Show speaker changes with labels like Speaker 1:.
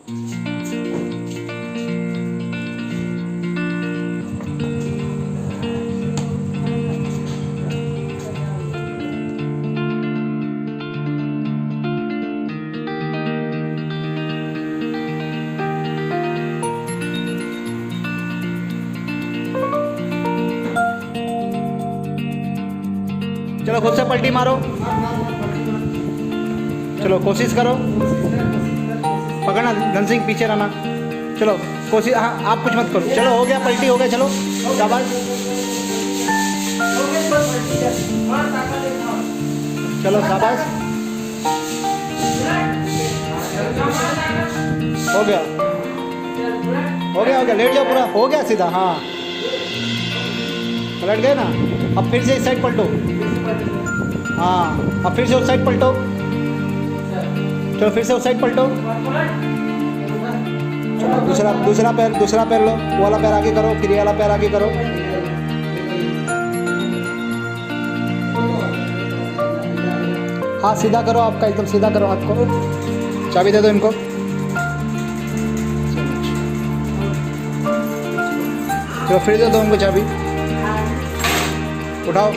Speaker 1: चलो खुद से पलटी मारो, चलो कोशिश करो, पकड़ना धन सिंह, पीछे रहना, चलो कोशिश, हाँ आप कुछ मत करो, चलो हो गया, पलटी हो गया, चलो शाबाश, चलो शाबाश, हो गया हो गया हो गया, लेट जाओ पूरा, हो गया सीधा, हाँ पलट गए ना। अब फिर से इस साइड पलटो, हाँ अब फिर से उस साइड पलटो, चलो फिर से उस साइड पलटो, चलो दूसरा पैर लो, वो वाला पैर आगे करो, फिर ये वाला पैर आगे करो, हाँ सीधा करो, आपका एकदम सीधा करो हाथ को, चाबी दे दो इनको, चलो फिर दे दो उनको चाबी, उठाओ।